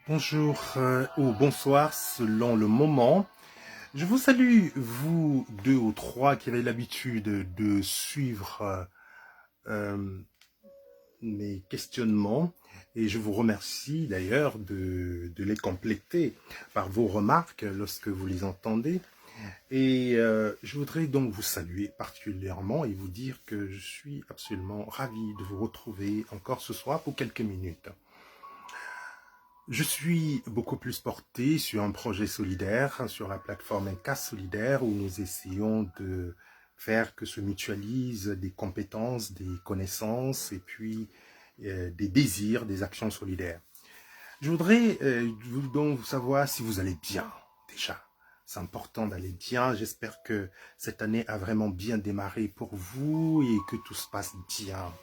Bonjour ou bonsoir selon le moment. Je vous salue, vous deux ou trois qui avez l'habitude de suivre euh, mes questionnements et je vous remercie d'ailleurs de les compléter par vos remarques lorsque vous les entendez. Et je voudrais donc vous saluer particulièrement et vous dire que je suis absolument ravi de vous retrouver encore ce soir pour quelques minutes. Je suis beaucoup plus porté sur un projet solidaire, sur la plateforme Inca Solidaire, où nous essayons de faire que se mutualisent des compétences, des connaissances et puis des désirs, des actions solidaires. Je voudrais donc savoir si vous allez bien, déjà. C'est important d'aller bien. J'espère que cette année a vraiment bien démarré pour vous et que tout se passe bien.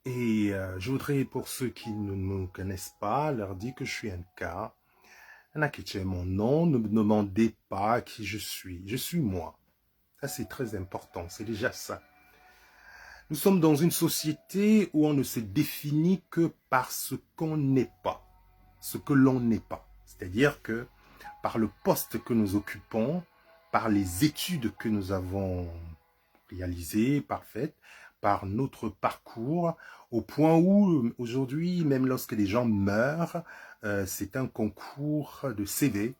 Et je voudrais, pour ceux qui ne me connaissent pas, leur dire que je suis un cas. Anakiche est mon nom, ne me demandez pas qui je suis. Je suis moi. Ça, c'est très important, c'est déjà ça. Nous sommes dans une société où on ne se définit que par ce qu'on n'est pas, ce que l'on n'est pas. C'est-à-dire que par le poste que nous occupons, par les études que nous avons réalisées, parfaites, par notre parcours, au point où aujourd'hui, même lorsque les gens meurent, c'est un concours de CV.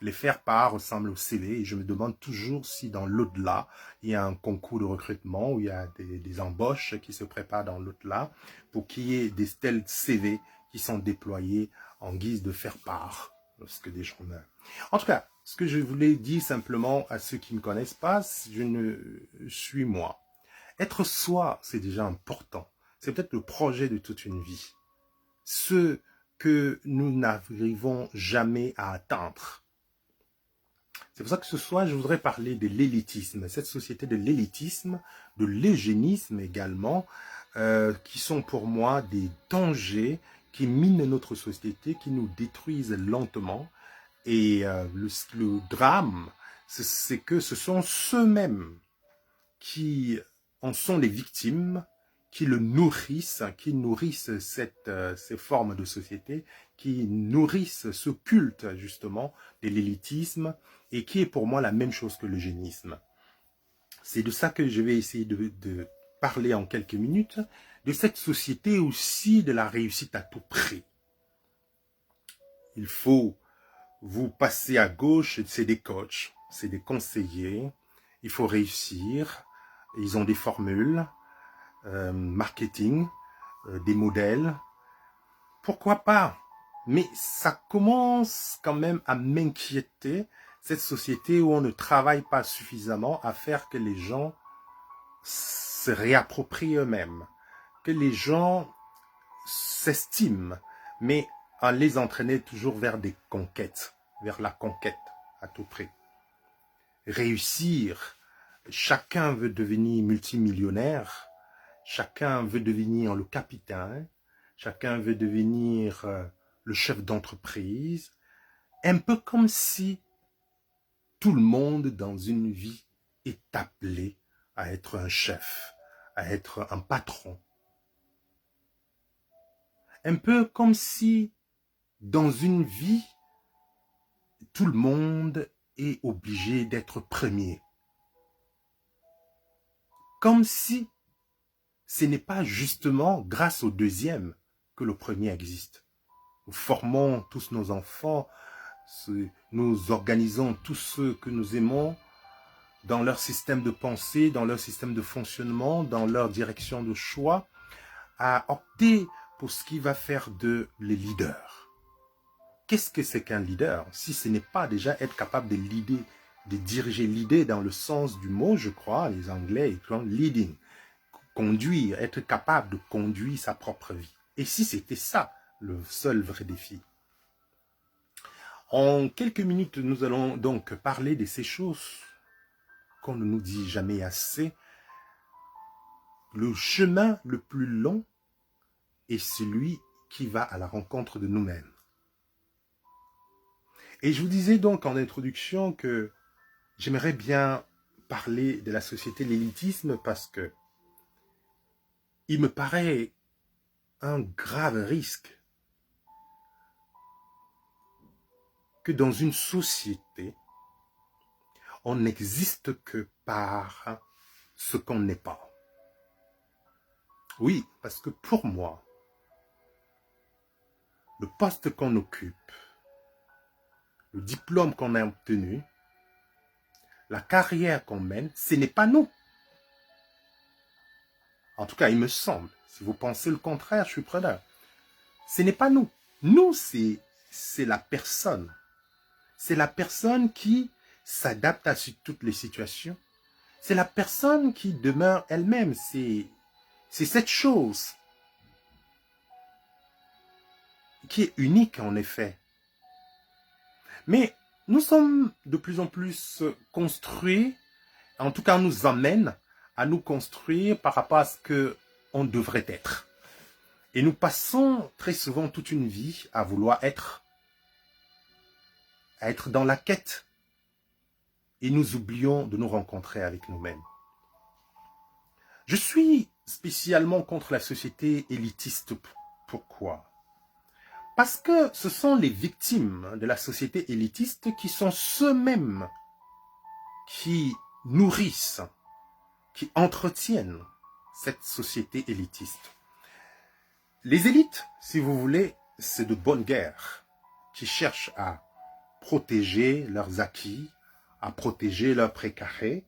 Les faire-part ressemblent au CV et je me demande toujours si dans l'au-delà, il y a un concours de recrutement où il y a des embauches qui se préparent dans l'au-delà pour qu'il y ait des tels CV qui sont déployés en guise de faire-part lorsque des gens meurent. En tout cas, ce que je voulais dire simplement à ceux qui ne me connaissent pas, je ne suis moi. Être soi, c'est déjà important. C'est peut-être le projet de toute une vie. Ce que nous n'arrivons jamais à atteindre. C'est pour ça que ce soir, je voudrais parler de l'élitisme, cette société de l'élitisme, de l'eugénisme également, qui sont pour moi des dangers qui minent notre société, qui nous détruisent lentement. Et le drame, c'est que ce sont ceux-mêmes qui en sont les victimes, qui le nourrissent, qui nourrissent ces formes de société, qui nourrissent ce culte justement de l'élitisme et qui est pour moi la même chose que l'eugénisme. C'est de ça que je vais essayer de parler en quelques minutes, de cette société aussi de la réussite à tout prix. Il faut vous passer à gauche, c'est des coachs, c'est des conseillers, il faut réussir, ils ont des formules, marketing, des modèles. Pourquoi pas? Mais ça commence quand même à m'inquiéter, cette société où on ne travaille pas suffisamment à faire que les gens se réapproprient eux-mêmes, que les gens s'estiment, mais à les entraîner toujours vers des conquêtes, vers la conquête à tout prix. Réussir, chacun veut devenir multimillionnaire, chacun veut devenir le capitaine, chacun veut devenir le chef d'entreprise, un peu comme si tout le monde dans une vie est appelé à être un chef, à être un patron. Un peu comme si dans une vie, tout le monde est obligé d'être premier. Comme si ce n'est pas justement grâce au deuxième que le premier existe. Nous formons tous nos enfants, nous organisons tous ceux que nous aimons dans leur système de pensée, dans leur système de fonctionnement, dans leur direction de choix, à opter pour ce qui va faire de les leaders. Qu'est-ce que c'est qu'un leader si ce n'est pas déjà être capable de diriger l'idée dans le sens du mot, je crois, les Anglais écrivent leading, conduire, être capable de conduire sa propre vie. Et si c'était ça, le seul vrai défi. En quelques minutes, nous allons donc parler de ces choses qu'on ne nous dit jamais assez. Le chemin le plus long est celui qui va à la rencontre de nous-mêmes. Et je vous disais donc en introduction que j'aimerais bien parler de la société de l'élitisme parce que il me paraît un grave risque que dans une société, on n'existe que par ce qu'on n'est pas. Oui, parce que pour moi, le poste qu'on occupe, le diplôme qu'on a obtenu, la carrière qu'on mène, ce n'est pas nous. En tout cas, il me semble. Si vous pensez le contraire, je suis preneur. Ce n'est pas nous. Nous, c'est la personne. C'est la personne qui s'adapte à toutes les situations. C'est la personne qui demeure elle-même. C'est cette chose qui est unique, en effet. Mais nous sommes de plus en plus construits, en tout cas, on nous amène à nous construire par rapport à ce qu'on devrait être. Et nous passons très souvent toute une vie à vouloir être dans la quête. Et nous oublions de nous rencontrer avec nous-mêmes. Je suis spécialement contre la société élitiste. Pourquoi? Parce que ce sont les victimes de la société élitiste qui sont ceux-mêmes qui nourrissent, qui entretiennent cette société élitiste. Les élites, si vous voulez, c'est de bonne guerre qui cherchent à protéger leurs acquis, à protéger leurs précarés.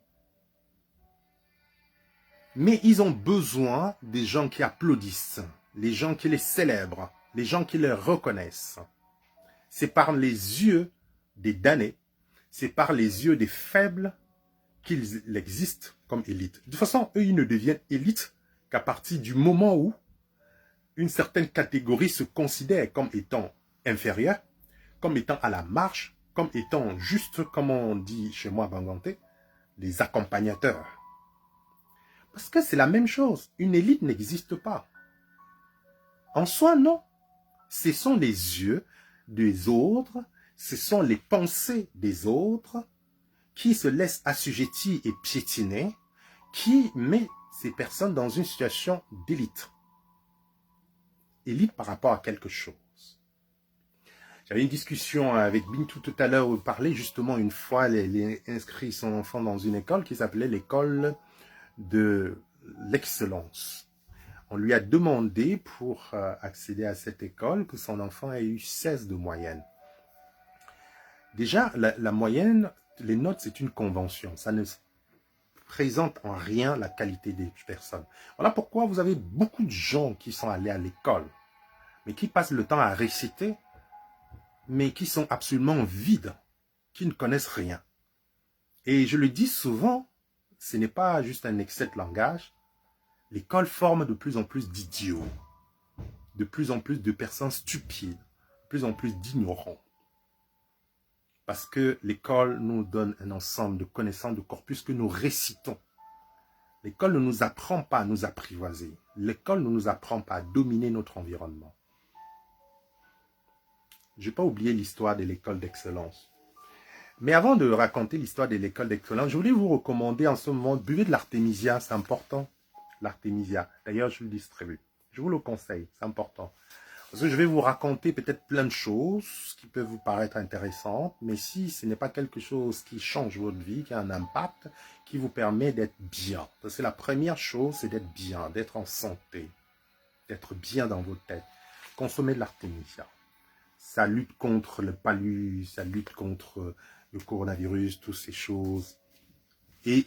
Mais ils ont besoin des gens qui applaudissent, les gens qui les célèbrent, les gens qui les reconnaissent. C'est par les yeux des damnés, c'est par les yeux des faibles qu'ils existent comme élites. De toute façon, eux, ils ne deviennent élites qu'à partir du moment où une certaine catégorie se considère comme étant inférieure, comme étant à la marge, comme étant juste, comme on dit chez moi à Banganté, les accompagnateurs. Parce que c'est la même chose. Une élite n'existe pas. En soi, non. Ce sont les yeux des autres, ce sont les pensées des autres qui se laissent assujettir et piétiner, qui met ces personnes dans une situation d'élite. Élite par rapport à quelque chose. J'avais une discussion avec Bintou tout à l'heure où il parlait justement une fois, elle a inscrit son enfant dans une école qui s'appelait l'école de l'excellence. On lui a demandé pour accéder à cette école que son enfant ait eu 16 de moyenne. Déjà, la moyenne, les notes, c'est une convention. Ça ne présente en rien la qualité des personnes. Voilà pourquoi vous avez beaucoup de gens qui sont allés à l'école, mais qui passent le temps à réciter, mais qui sont absolument vides, qui ne connaissent rien. Et je le dis souvent, ce n'est pas juste un excès de langage. L'école forme de plus en plus d'idiots, de plus en plus de personnes stupides, de plus en plus d'ignorants. Parce que l'école nous donne un ensemble de connaissances, de corpus que nous récitons. L'école ne nous apprend pas à nous apprivoiser. L'école ne nous apprend pas à dominer notre environnement. Je n'ai pas oublié l'histoire de l'école d'excellence. Mais avant de raconter l'histoire de l'école d'excellence, je voulais vous recommander en ce moment, buvez de l'artémisia, c'est important. L'artémisia, d'ailleurs je le distribue. Je vous le conseille, c'est important. Parce que je vais vous raconter peut-être plein de choses qui peuvent vous paraître intéressantes, mais si ce n'est pas quelque chose qui change votre vie, qui a un impact, qui vous permet d'être bien. Parce que la première chose, c'est d'être bien, d'être en santé, d'être bien dans votre tête. Consommez de l'artémisia. Ça lutte contre le palu, ça lutte contre le coronavirus, toutes ces choses. Et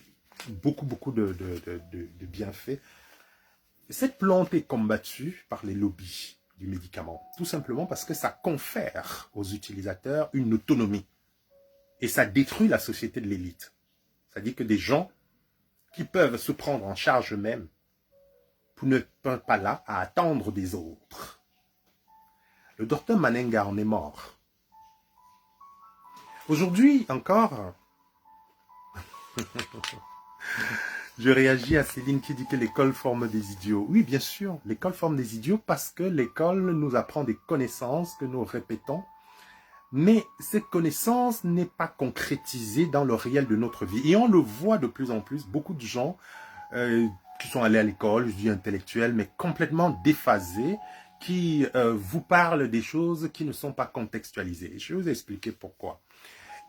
beaucoup de bienfaits. Cette plante est combattue par les lobbies du médicament. Tout simplement parce que ça confère aux utilisateurs une autonomie. Et ça détruit la société de l'élite. C'est-à-dire que des gens qui peuvent se prendre en charge eux-mêmes pour ne pas là à attendre des autres. Le docteur Manenga en est mort. Aujourd'hui encore, je réagis à Céline qui dit que l'école forme des idiots. Oui, bien sûr, l'école forme des idiots parce que l'école nous apprend des connaissances que nous répétons. Mais cette connaissance n'est pas concrétisée dans le réel de notre vie. Et on le voit de plus en plus, beaucoup de gens qui sont allés à l'école, je dis intellectuels, mais complètement déphasés, qui vous parle des choses qui ne sont pas contextualisées. Je vais vous expliquer pourquoi.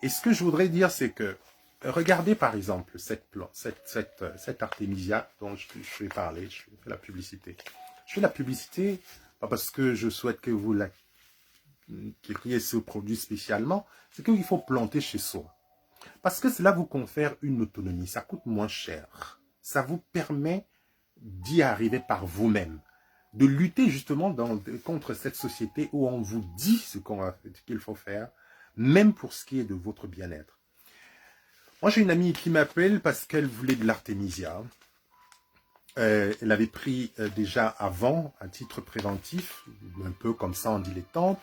Et ce que je voudrais dire, c'est que, regardez par exemple cette Artemisia dont je vais parler, je fais la publicité. Je fais la publicité, pas parce que je souhaite que vous l'acquériez ce produit spécialement, c'est qu'il faut planter chez soi. Parce que cela vous confère une autonomie, ça coûte moins cher. Ça vous permet d'y arriver par vous-même, de lutter justement contre cette société où on vous dit ce qu'il faut faire, même pour ce qui est de votre bien-être. Moi, j'ai une amie qui m'appelle parce qu'elle voulait de l'artémisia. Elle avait pris déjà avant, à titre préventif, un peu comme ça en dilettante.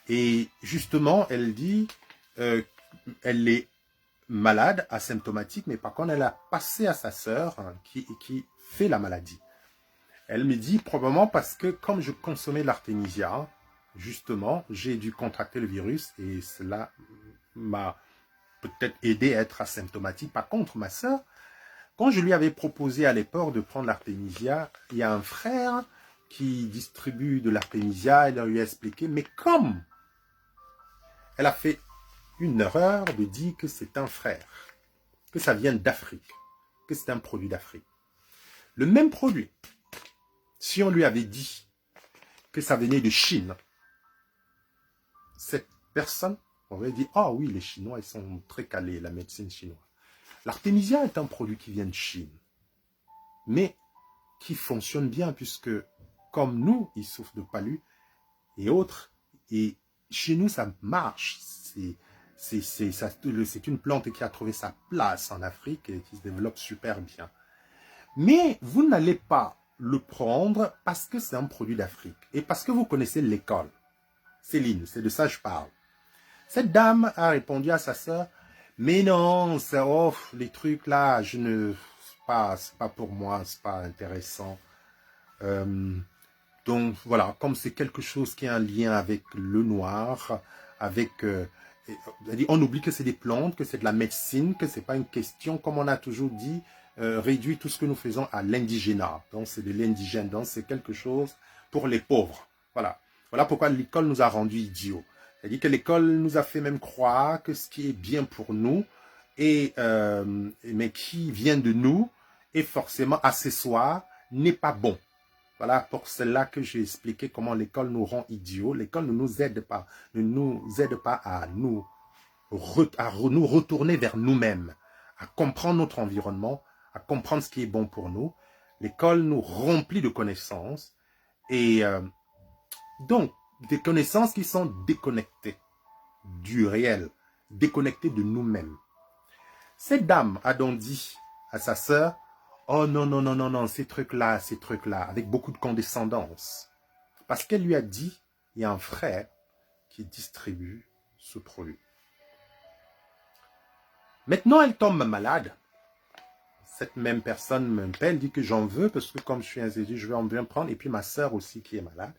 Et justement, elle dit, elle est malade, asymptomatique, mais par contre, elle a passé à sa sœur qui fait la maladie. Elle me dit probablement parce que comme je consommais l'artémisia, justement, j'ai dû contracter le virus et cela m'a peut-être aidé à être asymptomatique. Par contre, ma sœur, quand je lui avais proposé à l'époque de prendre l'artémisia, il y a un frère qui distribue de l'artémisia, elle lui a expliqué, mais comme elle a fait une erreur de dire que c'est un frère, que ça vient d'Afrique, que c'est un produit d'Afrique. Le même produit, si on lui avait dit que ça venait de Chine, cette personne aurait dit, ah oui, les Chinois, ils sont très calés, la médecine chinoise. L'artémisia est un produit qui vient de Chine, mais qui fonctionne bien puisque, comme nous, il souffre de palu et autres, et chez nous, ça marche. C'est une plante qui a trouvé sa place en Afrique et qui se développe super bien. Mais vous n'allez pas le prendre parce que c'est un produit d'Afrique et parce que vous connaissez l'école. Céline, c'est de ça que je parle. Cette dame a répondu à sa sœur, mais non, les trucs là, c'est pas pour moi, c'est pas intéressant. Donc voilà, comme c'est quelque chose qui a un lien avec le noir, avec on oublie que c'est des plantes, que c'est de la médecine, que c'est pas une question, comme on a toujours dit, réduit tout ce que nous faisons à l'indigénat. Donc c'est de l'indigène, donc c'est quelque chose pour les pauvres. Voilà. Voilà pourquoi l'école nous a rendus idiots. C'est-à-dire que l'école nous a fait même croire que ce qui est bien pour nous, mais qui vient de nous, est forcément accessoire, n'est pas bon. Voilà pour cela que j'ai expliqué comment l'école nous rend idiots. L'école ne nous aide pas à nous retourner vers nous-mêmes, à comprendre notre environnement, à comprendre ce qui est bon pour nous. L'école nous remplit de connaissances et donc des connaissances qui sont déconnectées du réel, déconnectées de nous-mêmes. Cette dame a donc dit à sa sœur, oh non, non, non, non, non, ces trucs-là, avec beaucoup de condescendance. Parce qu'elle lui a dit, il y a un frère qui distribue ce produit. Maintenant, elle tombe malade. Cette même personne m'appelle, dit que j'en veux, parce que comme je suis insédu, je vais en bien prendre. Et puis ma sœur aussi qui est malade.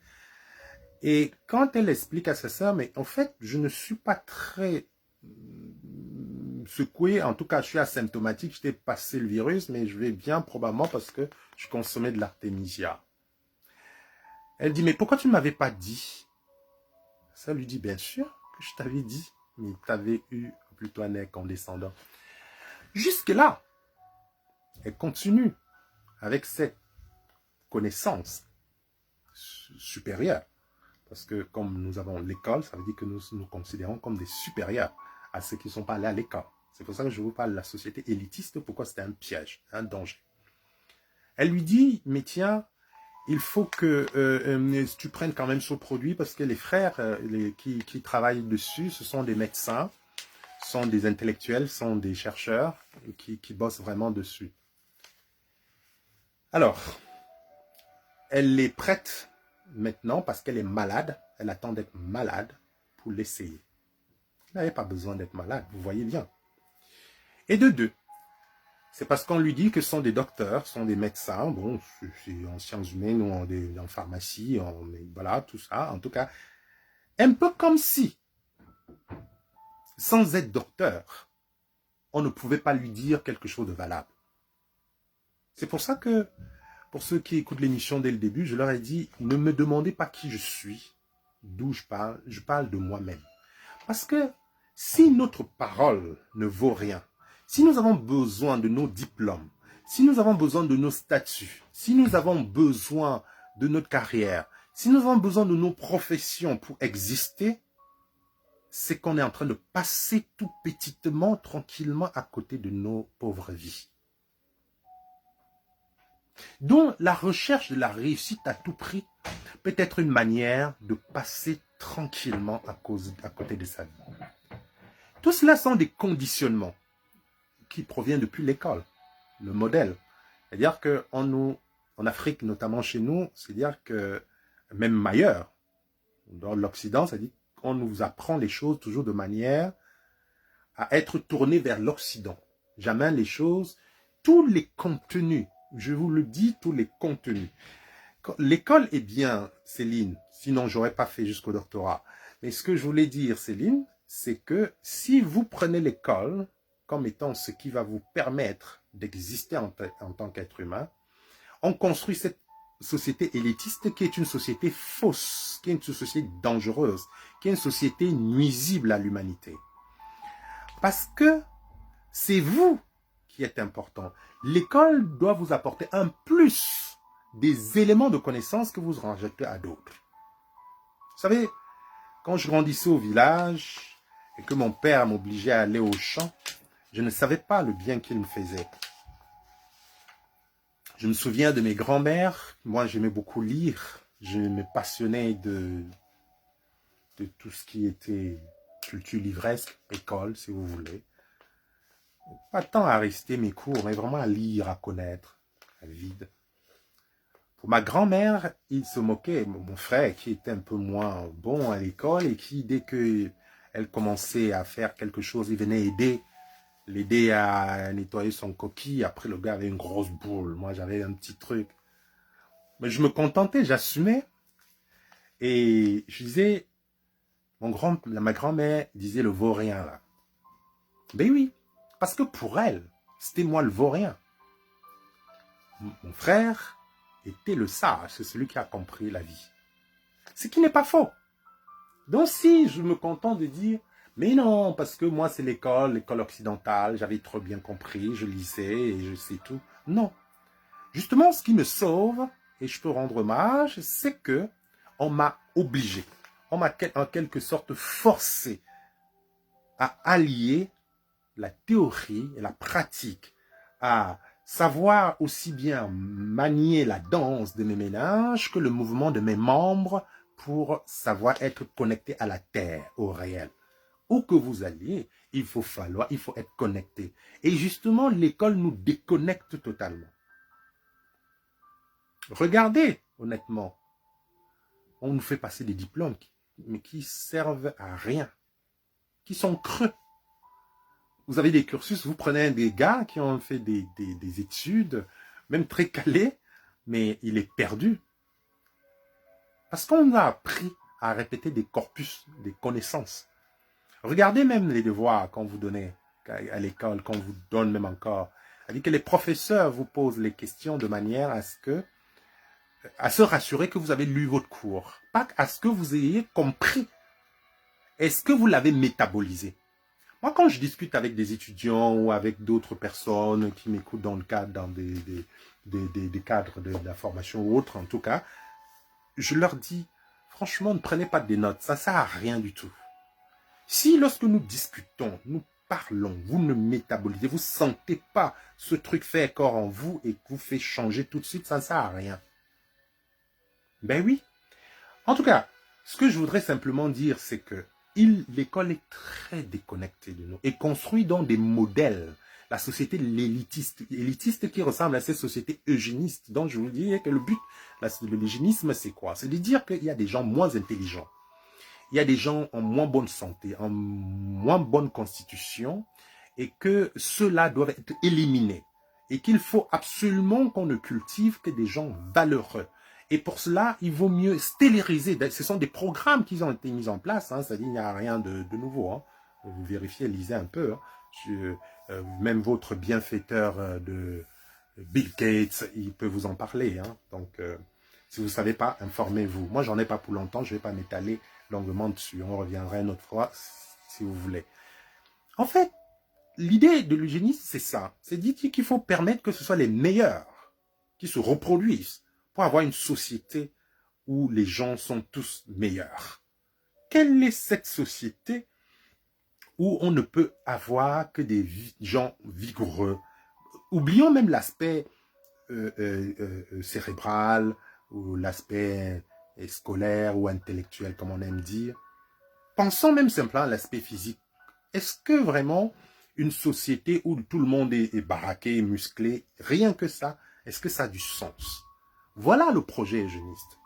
Et quand elle explique à sa sœur, mais en fait, je ne suis pas très secoué, en tout cas je suis asymptomatique, je t'ai passé le virus, mais je vais bien probablement parce que je consommais de l'artémisia. Elle dit, mais pourquoi tu ne m'avais pas dit? Ça lui dit, bien sûr que je t'avais dit, mais tu avais eu plutôt un air condescendant. Jusque-là, elle continue avec cette connaissance supérieure. Parce que comme nous avons l'école, ça veut dire que nous nous considérons comme des supérieurs à ceux qui ne sont pas allés à l'école. C'est pour ça que je vous parle de la société élitiste, pourquoi c'était un piège, un danger. Elle lui dit, mais tiens, il faut que tu prennes quand même ce produit parce que les frères qui travaillent dessus, ce sont des médecins, sont des intellectuels, sont des chercheurs qui bossent vraiment dessus. Alors, elle est prête maintenant parce qu'elle est malade. Elle attend d'être malade pour l'essayer. Elle n'avait pas besoin d'être malade, vous voyez bien. Et de deux, c'est parce qu'on lui dit que ce sont des docteurs, ce sont des médecins, bon, c'est en sciences humaines ou en pharmacie, voilà, tout ça. En tout cas, un peu comme si, sans être docteur, on ne pouvait pas lui dire quelque chose de valable. C'est pour ça que Pour ceux qui écoutent l'émission dès le début, je leur ai dit, ne me demandez pas qui je suis, d'où je parle de moi-même. Parce que si notre parole ne vaut rien, si nous avons besoin de nos diplômes, si nous avons besoin de nos statuts, si nous avons besoin de notre carrière, si nous avons besoin de nos professions pour exister, c'est qu'on est en train de passer tout petitement, tranquillement à côté de nos pauvres vies. Donc, la recherche de la réussite à tout prix peut être une manière de passer tranquillement à côté de sa vie. Tout cela sont des conditionnements qui proviennent depuis l'école, le modèle. C'est-à-dire qu'en Afrique, notamment chez nous, c'est-à-dire que même ailleurs, dans l'Occident, c'est-à-dire qu'on nous apprend les choses toujours de manière à être tourné vers l'Occident. Jamais les choses, tous les contenus, je vous le dis, tous les contenus. L'école est bien, Céline, sinon j'aurais pas fait jusqu'au doctorat. Mais ce que je voulais dire, Céline, c'est que si vous prenez l'école comme étant ce qui va vous permettre d'exister en tant qu'être humain, on construit cette société élitiste qui est une société fausse, qui est une société dangereuse, qui est une société nuisible à l'humanité. Parce que c'est vous qui êtes important. L'école doit vous apporter un plus des éléments de connaissance que vous rajoutez à d'autres. Vous savez, quand je grandissais au village et que mon père m'obligeait à aller au champ, je ne savais pas le bien qu'il me faisait. Je me souviens de mes grands-mères. Moi, j'aimais beaucoup lire. Je me passionnais de tout ce qui était culture livresque, école, si vous voulez. Pas tant à réciter mes cours, mais vraiment à lire, à connaître, à vide. Pour ma grand-mère, il se moquait. Mon frère, qui était un peu moins bon à l'école et qui, dès qu'elle commençait à faire quelque chose, il venait l'aider à nettoyer son coquille. Après, le gars avait une grosse boule. Moi, j'avais un petit truc. Mais je me contentais, j'assumais. Et je disais, ma grand-mère disait le vaurien, là. Ben oui, parce que pour elle, c'était moi le vaurien. Mon frère était le sage, c'est celui qui a compris la vie. Ce qui n'est pas faux. Donc si je me contente de dire, mais non, parce que moi c'est l'école occidentale, j'avais trop bien compris, je lisais et je sais tout. Non. Justement, ce qui me sauve, et je peux rendre hommage, c'est que on m'a obligé, on m'a en quelque sorte forcé à allier la théorie et la pratique, à savoir aussi bien manier la danse de mes méninges que le mouvement de mes membres pour savoir être connecté à la terre, au réel. Où que vous alliez, il faut être connecté. Et justement, l'école nous déconnecte totalement. Regardez, honnêtement, on nous fait passer des diplômes mais qui servent à rien, qui sont creux. Vous avez des cursus, vous prenez des gars qui ont fait des études, même très calées, mais il est perdu. Parce qu'on a appris à répéter des corpus, des connaissances. Regardez même les devoirs qu'on vous donnait à l'école, qu'on vous donne même encore. C'est-à-dire que les professeurs vous posent les questions de manière à se rassurer que vous avez lu votre cours. Pas à ce que vous ayez compris. Est-ce que vous l'avez métabolisé? Moi, quand je discute avec des étudiants ou avec d'autres personnes qui m'écoutent dans des cadres de la formation ou autre, en tout cas, je leur dis, franchement, ne prenez pas des notes, ça ne sert à rien du tout. Si lorsque nous discutons, nous parlons, vous ne métabolisez, vous ne sentez pas ce truc fait corps en vous et vous fait changer tout de suite, ça ne sert à rien. Ben oui. En tout cas, ce que je voudrais simplement dire, c'est que l'école est très déconnectée de nous et construit donc des modèles. La société élitiste qui ressemble à cette société eugéniste. Donc je vous dis que le but de l'eugénisme, c'est quoi? C'est de dire qu'il y a des gens moins intelligents. Il y a des gens en moins bonne santé, en moins bonne constitution et que ceux-là doivent être éliminés. Et qu'il faut absolument qu'on ne cultive que des gens valeureux. Et pour cela, il vaut mieux stériliser. Ce sont des programmes qui ont été mis en place. Hein, c'est-à-dire qu'il n'y a rien de nouveau. Hein. Vous vérifiez, lisez un peu. Hein. Même votre bienfaiteur Bill Gates, il peut vous en parler. Hein. Donc, si vous ne savez pas, informez-vous. Moi, j'en ai pas pour longtemps, je ne vais pas m'étaler longuement dessus. On reviendra une autre fois, si vous voulez. En fait, l'idée de l'eugénisme, c'est ça. C'est dit qu'il faut permettre que ce soit les meilleurs qui se reproduisent pour avoir une société où les gens sont tous meilleurs. Quelle est cette société où on ne peut avoir que des gens vigoureux? Oublions même l'aspect cérébral ou l'aspect scolaire ou intellectuel, comme on aime dire. Pensons même simplement à l'aspect physique. Est-ce que vraiment une société où tout le monde est baraqué, musclé, rien que ça, est-ce que ça a du sens? Voilà le projet eugéniste.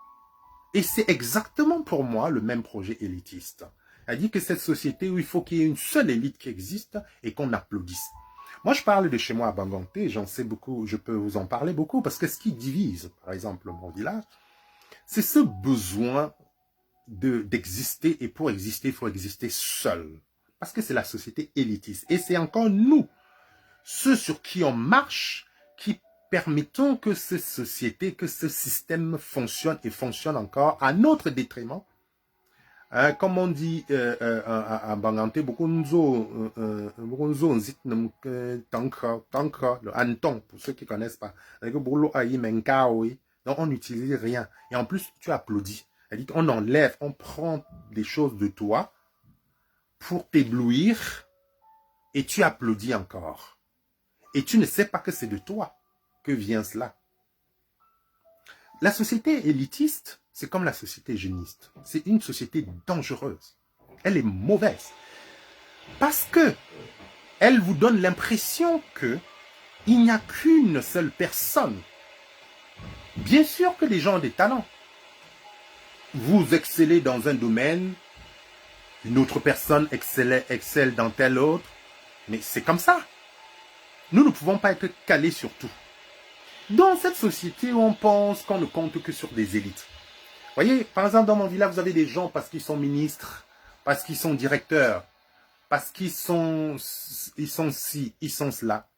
Et c'est exactement pour moi le même projet élitiste. C'est-à-dire que cette société où il faut qu'il y ait une seule élite qui existe et qu'on applaudisse. Moi, je parle de chez moi à Banganté, j'en sais beaucoup, je peux vous en parler beaucoup, parce que ce qui divise, par exemple, mon village, c'est ce besoin d'exister, et pour exister, il faut exister seul. Parce que c'est la société élitiste. Et c'est encore nous, ceux sur qui on marche, qui permettons que cette société, que ce système fonctionne et fonctionne encore à notre détriment. Comme on dit à Banganté, beaucoup de le hanton, pour ceux qui ne connaissent pas. Donc on n'utilise rien. Et en plus, tu applaudis. C'est-à-dire qu'on enlève, on prend des choses de toi pour t'éblouir et tu applaudis encore. Et tu ne sais pas que c'est de toi que vient cela. La société élitiste, c'est comme la société eugéniste. C'est une société dangereuse. Elle est mauvaise. Parce que elle vous donne l'impression que il n'y a qu'une seule personne. Bien sûr que les gens ont des talents. Vous excellez dans un domaine, une autre personne excelle dans tel autre, mais c'est comme ça. Nous ne pouvons pas être calés sur tout. Dans cette société où on pense qu'on ne compte que sur des élites. Voyez, par exemple, dans mon village, vous avez des gens parce qu'ils sont ministres, parce qu'ils sont directeurs, parce qu'ils sont ci, ils sont cela.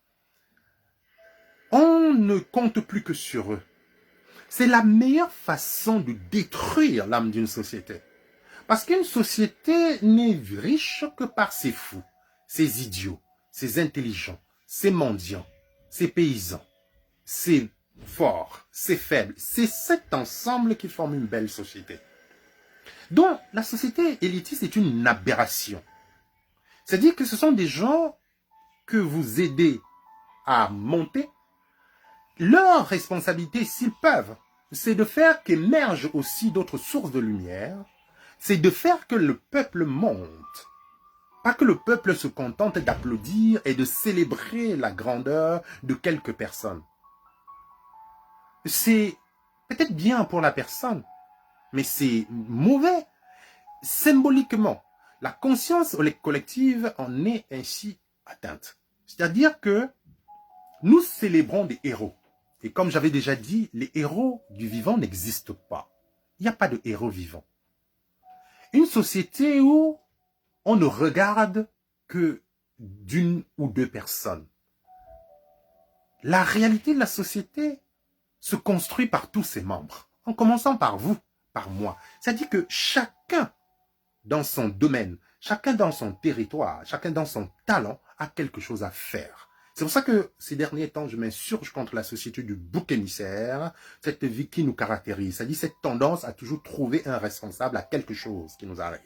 On ne compte plus que sur eux. C'est la meilleure façon de détruire l'âme d'une société. Parce qu'une société n'est riche que par ses fous, ses idiots, ses intelligents, ses mendiants, ses paysans, ses forts, ses faibles. C'est cet ensemble qui forme une belle société. Donc, la société élitiste est une aberration. C'est-à-dire que ce sont des gens que vous aidez à monter. Leur responsabilité, s'ils peuvent, c'est de faire qu'émergent aussi d'autres sources de lumière. C'est de faire que le peuple monte. Pas que le peuple se contente d'applaudir et de célébrer la grandeur de quelques personnes. C'est peut-être bien pour la personne, mais c'est mauvais. Symboliquement, la conscience collective en est ainsi atteinte. C'est-à-dire que nous célébrons des héros. Et comme j'avais déjà dit, les héros du vivant n'existent pas. Il n'y a pas de héros vivant. Une société où on ne regarde que d'une ou deux personnes. La réalité de la société se construit par tous ses membres, en commençant par vous, par moi. C'est-à-dire que chacun dans son domaine, chacun dans son territoire, chacun dans son talent a quelque chose à faire. C'est pour ça que ces derniers temps, je m'insurge contre la société du bouc émissaire, cette vie qui nous caractérise, c'est-à-dire cette tendance à toujours trouver un responsable à quelque chose qui nous arrive.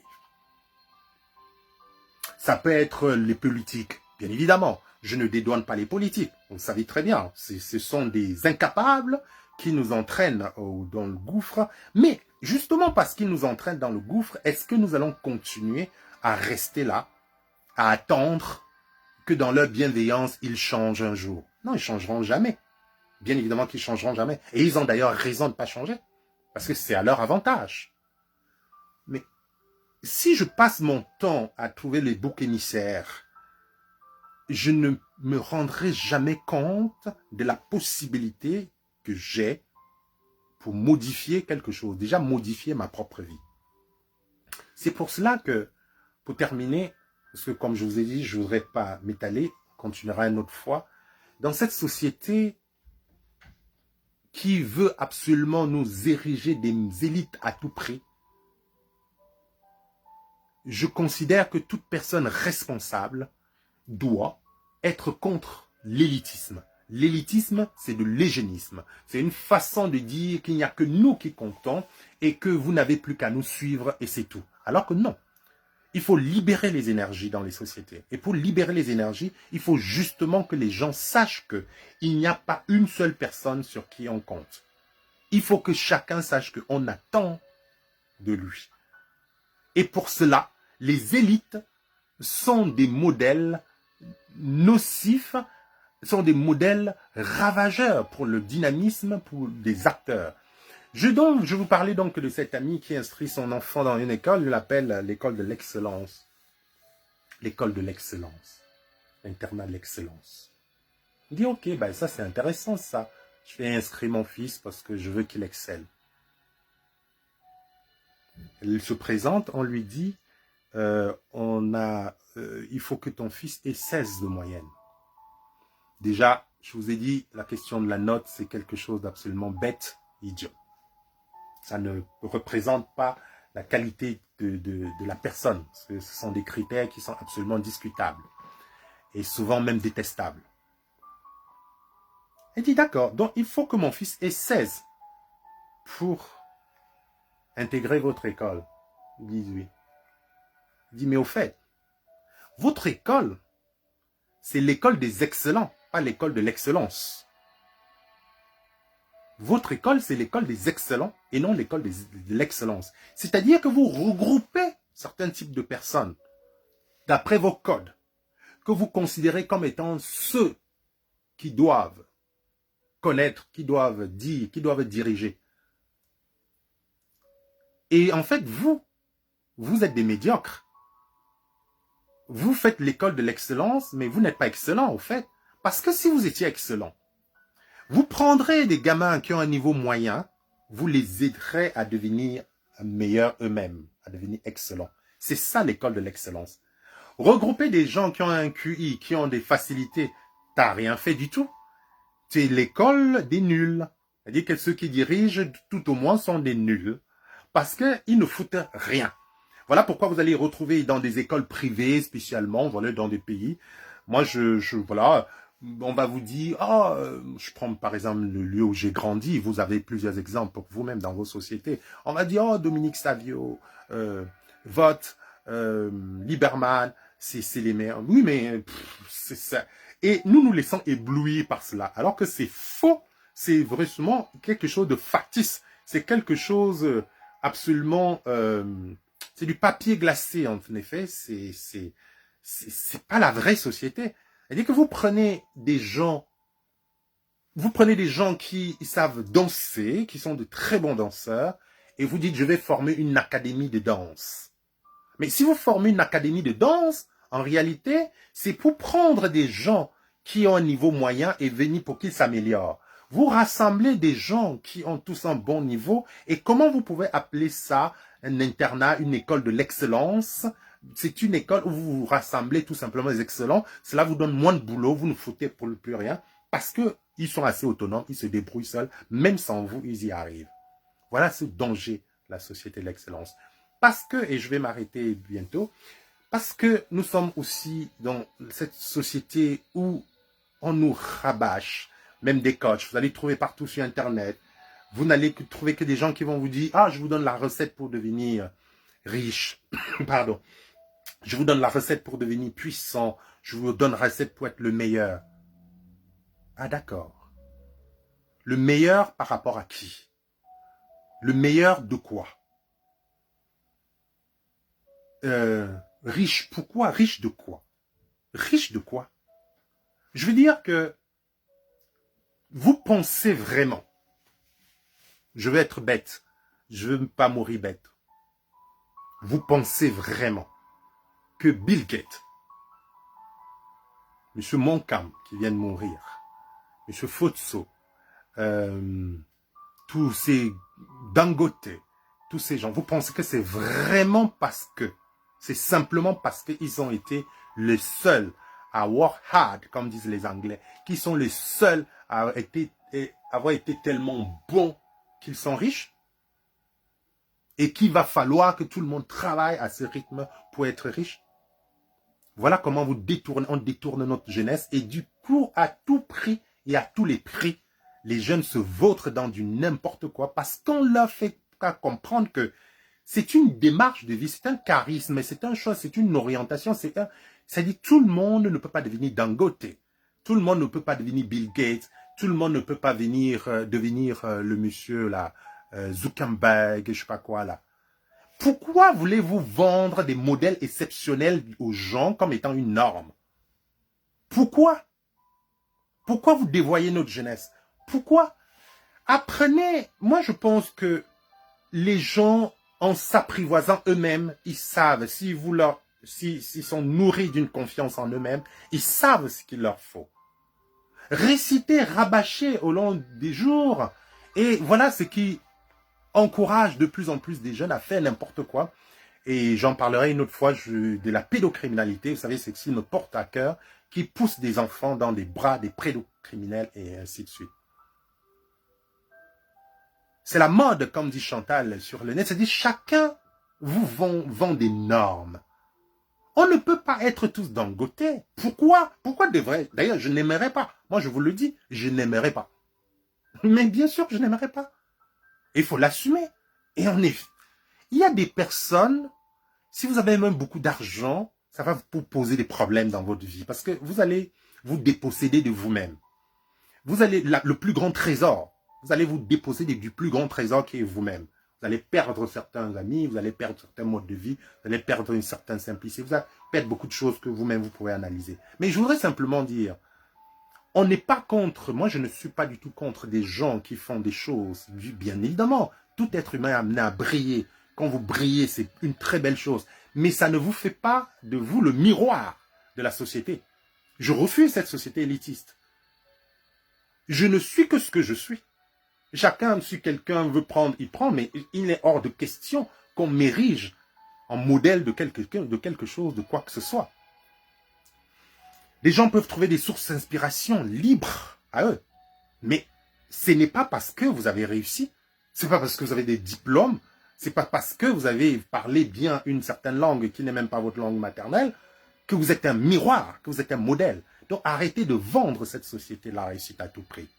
Ça peut être les politiques, bien évidemment. Je ne dédouane pas les politiques, vous le savez très bien. Ce sont des incapables qui nous entraînent dans le gouffre. Mais justement parce qu'ils nous entraînent dans le gouffre, est-ce que nous allons continuer à rester là, à attendre que dans leur bienveillance, ils changent un jour? Non, ils ne changeront jamais. Bien évidemment qu'ils ne changeront jamais. Et ils ont d'ailleurs raison de ne pas changer, parce que c'est à leur avantage. Mais si je passe mon temps à trouver les boucs émissaires, je ne me rendrai jamais compte de la possibilité que j'ai pour modifier quelque chose, déjà modifier ma propre vie. C'est pour cela que, pour terminer, parce que comme je vous ai dit, je ne voudrais pas m'étaler, on continuera une autre fois, dans cette société, qui veut absolument nous ériger des élites à tout prix, je considère que toute personne responsable doit être contre l'élitisme. L'élitisme, c'est de l'eugénisme. C'est une façon de dire qu'il n'y a que nous qui comptons et que vous n'avez plus qu'à nous suivre et c'est tout. Alors que non. Il faut libérer les énergies dans les sociétés. Et pour libérer les énergies, il faut justement que les gens sachent qu'il n'y a pas une seule personne sur qui on compte. Il faut que chacun sache qu'on attend de lui. Et pour cela, les élites sont des modèles nocifs, sont des modèles ravageurs pour le dynamisme, pour des acteurs. Je vous parlais donc de cet ami qui instruit son enfant dans une école, il l'appelle l'école de l'excellence. L'école de l'excellence. L'internat de l'excellence. Il dit, ok, ben ça c'est intéressant ça. Je vais inscrire mon fils parce que je veux qu'il excelle. Il se présente, on lui dit, il faut que ton fils ait 16 de moyenne. Déjà, je vous ai dit, la question de la note, c'est quelque chose d'absolument bête, idiot. Ça ne représente pas la qualité de la personne. Ce sont des critères qui sont absolument discutables. Et souvent même détestables. Il dit, d'accord, donc il faut que mon fils ait 16 pour intégrer votre école. Il dit oui. Il dit, mais au fait, votre école, c'est l'école des excellents, pas l'école de l'excellence. Votre école, c'est l'école des excellents et non l'école de l'excellence. C'est-à-dire que vous regroupez certains types de personnes d'après vos codes que vous considérez comme étant ceux qui doivent connaître, qui doivent dire, qui doivent diriger. Et en fait, vous êtes des médiocres. Vous faites l'école de l'excellence, mais vous n'êtes pas excellent, au fait. Parce que si vous étiez excellent, vous prendrez des gamins qui ont un niveau moyen, vous les aiderez à devenir meilleurs eux-mêmes, à devenir excellents. C'est ça l'école de l'excellence. Regrouper des gens qui ont un QI, qui ont des facilités, t'as rien fait du tout. C'est l'école des nuls. C'est-à-dire que ceux qui dirigent, tout au moins, sont des nuls. Parce qu'ils ne foutent rien. Voilà pourquoi vous allez retrouver dans des écoles privées, spécialement, voilà, dans des pays. Moi, voilà, on va vous dire, je prends par exemple le lieu où j'ai grandi, vous avez plusieurs exemples pour vous-même dans vos sociétés. On va dire, Dominique Savio, Vote, Lieberman, c'est les meilleurs. Oui, mais c'est ça. Et nous laissons éblouir par cela, alors que c'est faux. C'est vraiment quelque chose de factice. C'est quelque chose absolument... c'est du papier glacé, en effet. C'est pas la vraie société. C'est-à-dire que vous prenez des gens qui savent danser, qui sont de très bons danseurs, et vous dites, je vais former une académie de danse. Mais si vous formez une académie de danse, en réalité, c'est pour prendre des gens qui ont un niveau moyen et venir pour qu'ils s'améliorent. Vous rassemblez des gens qui ont tous un bon niveau, et comment vous pouvez appeler ça un internat, une école de l'excellence? C'est une école où vous vous rassemblez tout simplement les excellents. Cela vous donne moins de boulot, vous ne foutez plus rien, parce qu'ils sont assez autonomes, ils se débrouillent seuls, même sans vous, ils y arrivent. Voilà ce danger, la société de l'excellence. Parce que, et je vais m'arrêter bientôt, parce que nous sommes aussi dans cette société où on nous rabâche, même des coachs, vous allez trouver partout sur Internet, vous n'allez trouver que des gens qui vont vous dire, je vous donne la recette pour devenir riche, pardon, je vous donne la recette pour devenir puissant, je vous donne la recette pour être le meilleur. Ah d'accord. Le meilleur par rapport à qui? Le meilleur de quoi? Riche, pourquoi? Riche de quoi? Riche de quoi? Je veux dire que vous pensez vraiment, je vais être bête, je ne veux pas mourir bête. Vous pensez vraiment que Bill Gates, M. Moncam qui vient de mourir, M. Fotso, tous ces Dangote, tous ces gens, vous pensez que c'est vraiment parce que, c'est simplement parce qu'ils ont été les seuls à work hard, comme disent les Anglais, qui sont les seuls à avoir été tellement bons qu'ils sont riches et qu'il va falloir que tout le monde travaille à ce rythme pour être riche. Voilà comment on détourne notre jeunesse et du coup, à tout prix et à tous les prix, les jeunes se vautrent dans du n'importe quoi parce qu'on leur fait pas comprendre que c'est une démarche de vie, c'est un charisme, c'est un choix, c'est une orientation, c'est-à-dire tout le monde ne peut pas devenir Dangote, tout le monde ne peut pas devenir Bill Gates, tout le monde ne peut pas devenir le monsieur là, Zuckerberg, je sais pas quoi là. Pourquoi voulez-vous vendre des modèles exceptionnels aux gens comme étant une norme? Pourquoi? Pourquoi vous dévoyez notre jeunesse? Pourquoi? Apprenez, moi je pense que les gens, en s'apprivoisant eux-mêmes, ils savent, s'ils sont nourris d'une confiance en eux-mêmes, ils savent ce qu'il leur faut. Réciter, rabâcher au long des jours, et voilà ce qui encourage de plus en plus des jeunes à faire n'importe quoi. Et j'en parlerai une autre fois de la pédocriminalité. Vous savez, c'est que ce qui me porte à cœur, qui pousse des enfants dans les bras des pédocriminels et ainsi de suite. C'est la mode, comme dit Chantal sur le net. C'est-à-dire chacun vous vend des normes. On ne peut pas être tous Dangote. Pourquoi? Pourquoi devrait? D'ailleurs, je n'aimerais pas. Moi, je vous le dis, je n'aimerais pas. Mais bien sûr que je n'aimerais pas. Il faut l'assumer. Et en effet, il y a des personnes, si vous avez même beaucoup d'argent, ça va vous poser des problèmes dans votre vie parce que vous allez vous déposséder de vous-même. Vous allez, le plus grand trésor, vous allez vous déposséder du plus grand trésor qui est vous-même. Vous allez perdre certains amis, vous allez perdre certains modes de vie, vous allez perdre une certaine simplicité, vous allez perdre beaucoup de choses que vous-même vous pourrez analyser. Mais je voudrais simplement dire, on n'est pas contre, moi je ne suis pas du tout contre des gens qui font des choses, bien évidemment, tout être humain est amené à briller. Quand vous brillez, c'est une très belle chose. Mais ça ne vous fait pas de vous le miroir de la société. Je refuse cette société élitiste. Je ne suis que ce que je suis. Chacun, si quelqu'un veut prendre, il prend, mais il est hors de question qu'on m'érige en modèle de quelque chose, de quoi que ce soit. Les gens peuvent trouver des sources d'inspiration libres à eux. Mais ce n'est pas parce que vous avez réussi, ce n'est pas parce que vous avez des diplômes, ce n'est pas parce que vous avez parlé bien une certaine langue qui n'est même pas votre langue maternelle, que vous êtes un miroir, que vous êtes un modèle. Donc arrêtez de vendre cette société, la réussite à tout prix.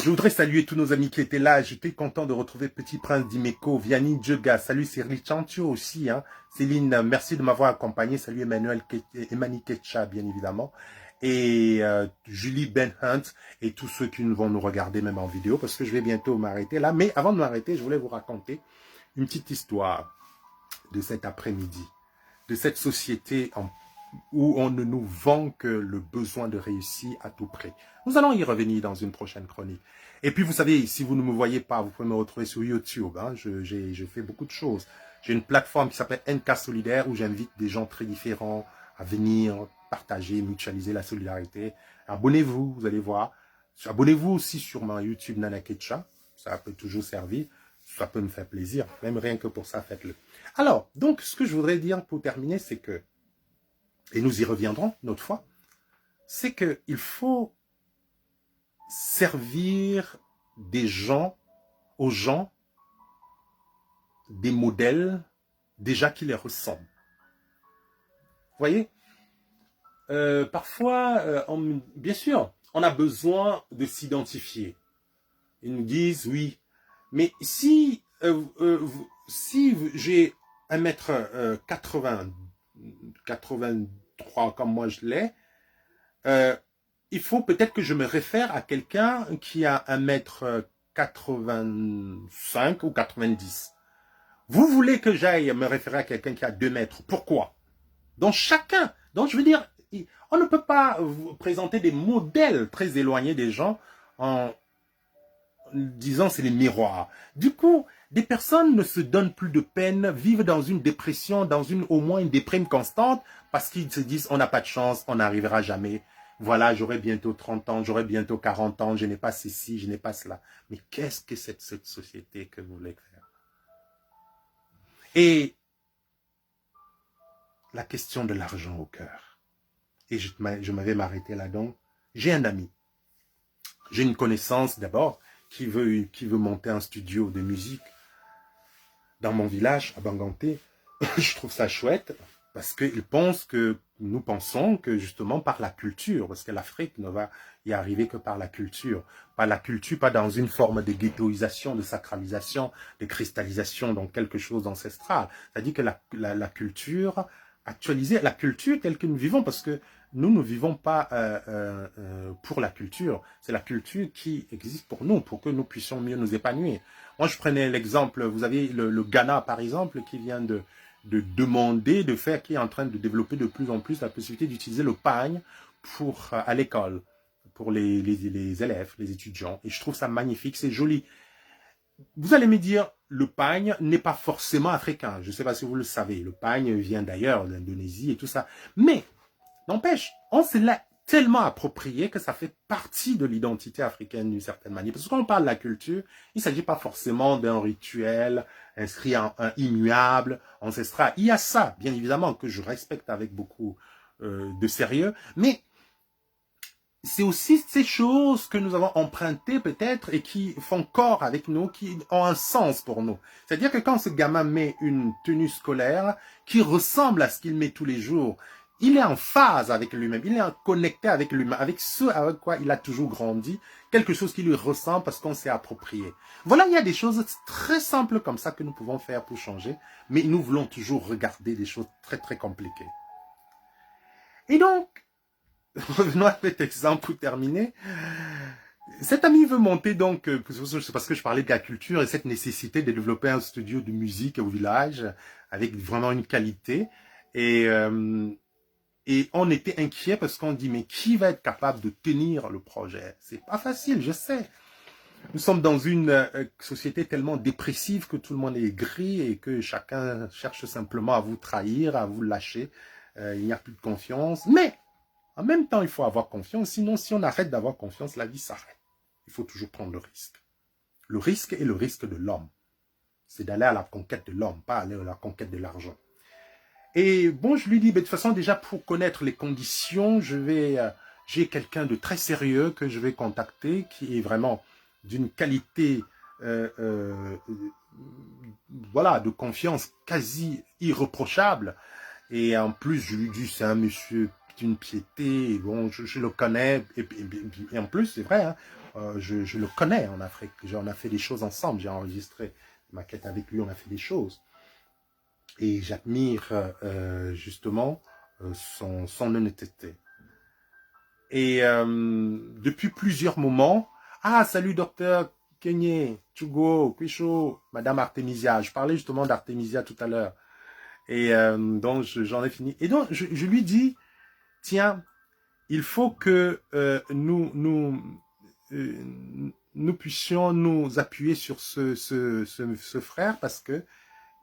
Je voudrais saluer tous nos amis qui étaient là. J'étais content de retrouver Petit Prince d'Imeco, Vianney Djega. Salut Cyril Chantio aussi. Hein. Céline, merci de m'avoir accompagné. Salut Emmanuel Ketcha, bien évidemment. Et Julie Ben Hunt et tous ceux qui vont nous regarder même en vidéo parce que je vais bientôt m'arrêter là. Mais avant de m'arrêter, je voulais vous raconter une petite histoire de cet après-midi, de cette société où on ne nous vend que le besoin de réussir à tout prix. Nous allons y revenir dans une prochaine chronique. Et puis, vous savez, si vous ne me voyez pas, vous pouvez me retrouver sur YouTube. Hein. Je fais beaucoup de choses. J'ai une plateforme qui s'appelle NK Solidaire où j'invite des gens très différents à venir partager, mutualiser la solidarité. Abonnez-vous, vous allez voir. Abonnez-vous aussi sur ma YouTube Nana Ketcha. Ça peut toujours servir. Ça peut me faire plaisir. Même rien que pour ça, faites-le. Alors, donc, ce que je voudrais dire pour terminer, c'est que, et nous y reviendrons une autre fois, c'est qu'il faut servir aux gens, des modèles déjà qui les ressemblent. Vous voyez, parfois, bien sûr, on a besoin de s'identifier. Ils nous disent, oui, mais si j'ai 1m80, 83 comme moi je l'ai, il faut peut-être que je me réfère à quelqu'un qui a 1m85 ou 90. Vous voulez que j'aille me référer à quelqu'un qui a 2 mètres. Pourquoi? Donc chacun, donc je veux dire, on ne peut pas vous présenter des modèles très éloignés des gens en disant c'est les miroirs. Du coup, des personnes ne se donnent plus de peine, vivent dans une dépression, au moins une déprime constante, parce qu'ils se disent on n'a pas de chance, on n'arrivera jamais. Voilà, j'aurai bientôt 30 ans, j'aurai bientôt 40 ans, je n'ai pas ceci, je n'ai pas cela. Mais qu'est-ce que c'est cette société que vous voulez faire? Et la question de l'argent au cœur. Et je m'avais m'arrêter là donc. J'ai un ami. J'ai une connaissance d'abord qui veut monter un studio de musique dans mon village, à Banganté. Je trouve ça chouette parce qu'ils pensent que nous pensons que justement par la culture, parce que l'Afrique ne va y arriver que par la culture, pas dans une forme de ghettoisation, de sacralisation, de cristallisation dans quelque chose d'ancestral. C'est-à-dire que la culture actualisée, la culture telle que nous vivons, parce que nous ne vivons pas pour la culture, c'est la culture qui existe pour nous, pour que nous puissions mieux nous épanouir. Moi, je prenais l'exemple, vous avez le Ghana, par exemple, qui vient de demander, qui est en train de développer de plus en plus la possibilité d'utiliser le pagne à l'école, pour les élèves, les étudiants. Et je trouve ça magnifique, c'est joli. Vous allez me dire, le pagne n'est pas forcément africain. Je ne sais pas si vous le savez. Le pagne vient d'ailleurs, d'Indonésie et tout ça. Mais, n'empêche, on se l'a tellement approprié que ça fait partie de l'identité africaine d'une certaine manière. Parce que quand on parle de la culture, il ne s'agit pas forcément d'un rituel inscrit un immuable, ancestral. Il y a ça, bien évidemment, que je respecte avec beaucoup de sérieux, mais c'est aussi ces choses que nous avons empruntées peut-être et qui font corps avec nous, qui ont un sens pour nous. C'est-à-dire que quand ce gamin met une tenue scolaire qui ressemble à ce qu'il met tous les jours, il est en phase avec lui-même, il est connecté avec lui-même, avec ce avec quoi il a toujours grandi, quelque chose qui lui ressemble parce qu'on s'est approprié. Voilà, il y a des choses très simples comme ça que nous pouvons faire pour changer, mais nous voulons toujours regarder des choses très très compliquées. Et donc, revenons à cet exemple pour terminer. Cet ami veut monter donc, parce que je parlais de la culture et cette nécessité de développer un studio de musique au village avec vraiment une qualité. Et on était inquiet parce qu'on dit, mais qui va être capable de tenir le projet? C'est pas facile, je sais. Nous sommes dans une société tellement dépressive que tout le monde est aigri et que chacun cherche simplement à vous trahir, à vous lâcher. Il n'y a plus de confiance. Mais en même temps, il faut avoir confiance. Sinon, si on arrête d'avoir confiance, la vie s'arrête. Il faut toujours prendre le risque. Le risque est le risque de l'homme. C'est d'aller à la conquête de l'homme, pas aller à la conquête de l'argent. Et bon, je lui dis, de toute façon, déjà pour connaître les conditions, j'ai quelqu'un de très sérieux que je vais contacter, qui est vraiment d'une qualité, voilà, de confiance quasi irréprochable. Et en plus, je lui dis, c'est un monsieur d'une piété, bon, je le connais, et en plus, c'est vrai, hein, je le connais en Afrique, on a fait des choses ensemble, j'ai enregistré ma quête avec lui, on a fait des choses. Et j'admire justement son honnêteté. Et depuis plusieurs moments, ah, salut docteur Kenye, Chugo, Kwisho, Madame Artemisia, je parlais justement d'Artemisia tout à l'heure. Et donc, j'en ai fini. Et donc, je lui dis, tiens, il faut que nous puissions nous appuyer sur ce frère parce que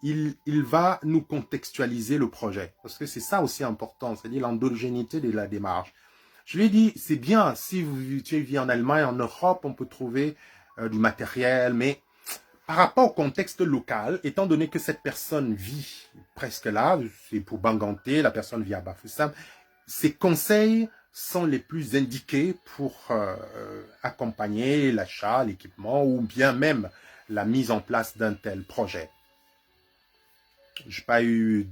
il va nous contextualiser le projet. Parce que c'est ça aussi important, c'est-à-dire l'endogénéité de la démarche. Je lui ai dit, c'est bien, si tu vis en Allemagne, en Europe, on peut trouver du matériel, mais par rapport au contexte local, étant donné que cette personne vit presque là, c'est pour Banganté, la personne vit à Bafoussam, ses conseils sont les plus indiqués pour accompagner l'achat, l'équipement ou bien même la mise en place d'un tel projet. J'ai pas eu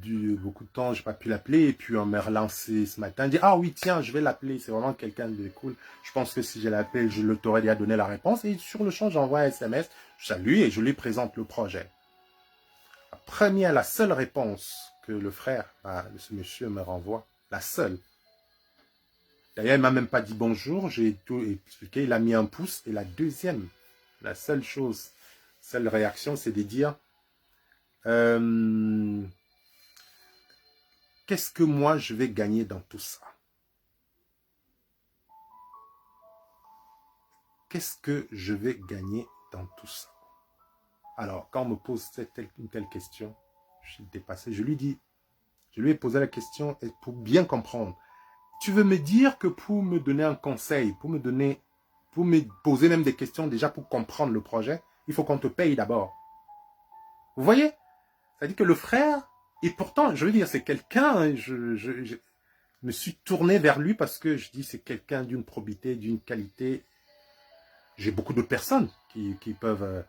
beaucoup de temps, j'ai pas pu l'appeler, et puis on m'a relancé ce matin, dit ah oui tiens je vais l'appeler, c'est vraiment quelqu'un de cool, je pense que si je l'appelle je le t'aurais déjà donné la réponse, et sur le champ j'envoie un SMS, je salue et je lui présente le projet. La seule réponse que le frère, ce monsieur me renvoie, la seule. D'ailleurs il m'a même pas dit bonjour, j'ai tout expliqué, il a mis un pouce, et la seule réaction c'est de dire qu'est-ce que moi je vais gagner dans tout ça? Qu'est-ce que je vais gagner dans tout ça? Alors, quand on me pose une telle question, je suis dépassé. Je lui ai posé la question pour bien comprendre. Tu veux me dire que pour me donner un conseil, pour me poser même des questions déjà pour comprendre le projet, il faut qu'on te paye d'abord. Vous voyez? C'est-à-dire que le frère, et pourtant, je veux dire, c'est quelqu'un, je me suis tourné vers lui parce que je dis c'est quelqu'un d'une probité, d'une qualité J'ai beaucoup d'autres personnes qui peuvent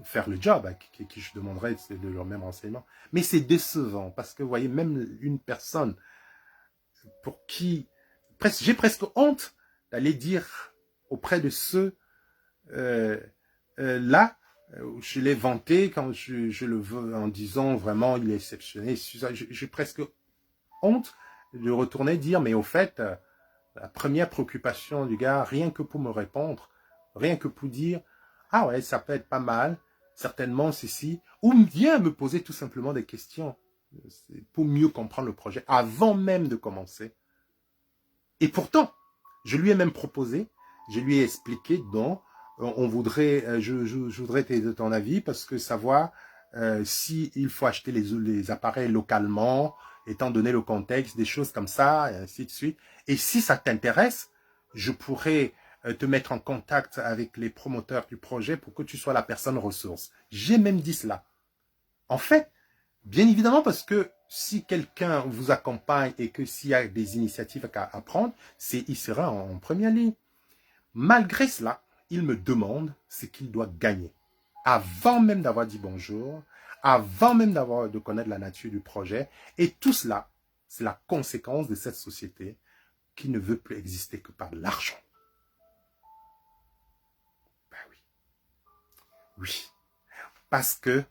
faire le job, à qui je demanderais de leur même renseignement. Mais c'est décevant parce que, vous voyez, même une personne pour qui j'ai presque honte d'aller dire auprès de ceux là, je l'ai vanté quand je le veux en disant vraiment il est exceptionnel. J'ai presque honte de retourner dire, mais au fait, la première préoccupation du gars, rien que pour me répondre, rien que pour dire, ah ouais, ça peut être pas mal, certainement ceci, ou bien me poser tout simplement des questions pour mieux comprendre le projet avant même de commencer. Et pourtant, je lui ai même proposé, je lui ai expliqué, donc, on voudrait, je voudrais ton avis parce que savoir s'il faut acheter les appareils localement, étant donné le contexte, des choses comme ça, et ainsi de suite. Et si ça t'intéresse, je pourrais te mettre en contact avec les promoteurs du projet pour que tu sois la personne ressource. J'ai même dit cela. En fait, bien évidemment, parce que si quelqu'un vous accompagne et que s'il y a des initiatives à prendre, il sera en première ligne. Malgré cela, il me demande ce qu'il doit gagner. Avant même d'avoir dit bonjour, avant même de connaître la nature du projet. Et tout cela, c'est la conséquence de cette société qui ne veut plus exister que par l'argent. Ben oui. Oui. Parce que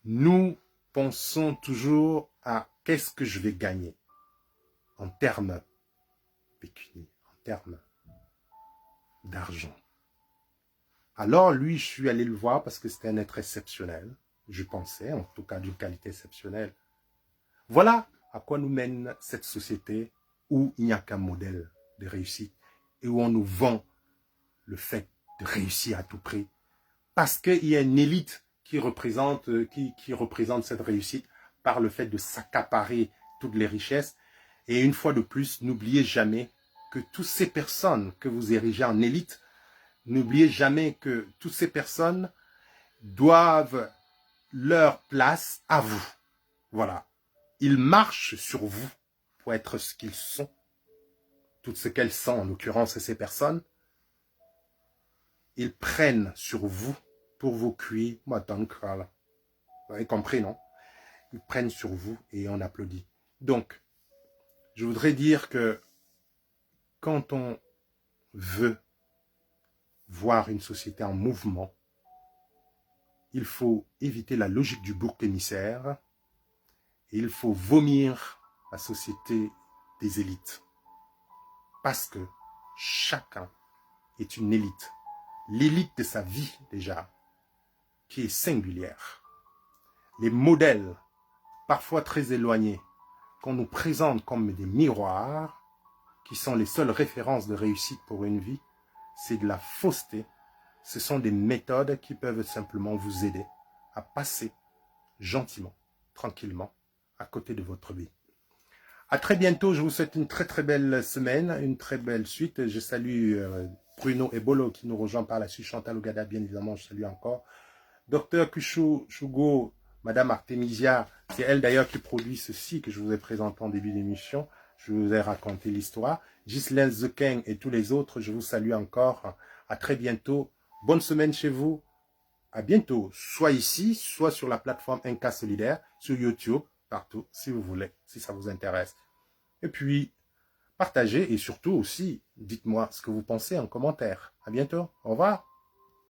nous pensons toujours à qu'est-ce que je vais gagner en termes pécuniaires, en termes d'argent. Alors lui, je suis allé le voir parce que c'était un être exceptionnel. Je pensais, en tout cas d'une qualité exceptionnelle. Voilà à quoi nous mène cette société où il n'y a qu'un modèle de réussite et où on nous vend le fait de réussir à tout prix. Parce qu'il y a une élite qui représente cette réussite par le fait de s'accaparer toutes les richesses. Et une fois de plus, n'oubliez jamais que toutes ces personnes que vous érigez en élite, n'oubliez jamais que toutes ces personnes doivent leur place à vous. Voilà. Ils marchent sur vous pour être ce qu'ils sont. Tout ce qu'elles sont, en l'occurrence, ces personnes. Ils prennent sur vous pour vous cuire. Vous avez compris, non? Ils prennent sur vous et on applaudit. Donc, je voudrais dire que quand on veut voir une société en mouvement, il faut éviter la logique du bouc émissaire et il faut vomir la société des élites. Parce que chacun est une élite. L'élite de sa vie, déjà, qui est singulière. Les modèles, parfois très éloignés, qu'on nous présente comme des miroirs, qui sont les seules références de réussite pour une vie, c'est de la fausseté. Ce sont des méthodes qui peuvent simplement vous aider à passer gentiment, tranquillement, à côté de votre vie. À très bientôt, je vous souhaite une très très belle semaine, une très belle suite. Je salue Bruno Ebolo qui nous rejoint par la suite, Chantal Ogada, bien évidemment, je salue encore. Docteur Kushu Shugo, Madame Artemisia, c'est elle d'ailleurs qui produit ceci que je vous ai présenté en début d'émission. Je vous ai raconté l'histoire. Ghislaine Zekeng et tous les autres, je vous salue encore. À très bientôt. Bonne semaine chez vous. À bientôt, soit ici, soit sur la plateforme Inca Solidaire, sur YouTube, partout, si vous voulez, si ça vous intéresse. Et puis, partagez et surtout aussi, dites-moi ce que vous pensez en commentaire. À bientôt. Au revoir.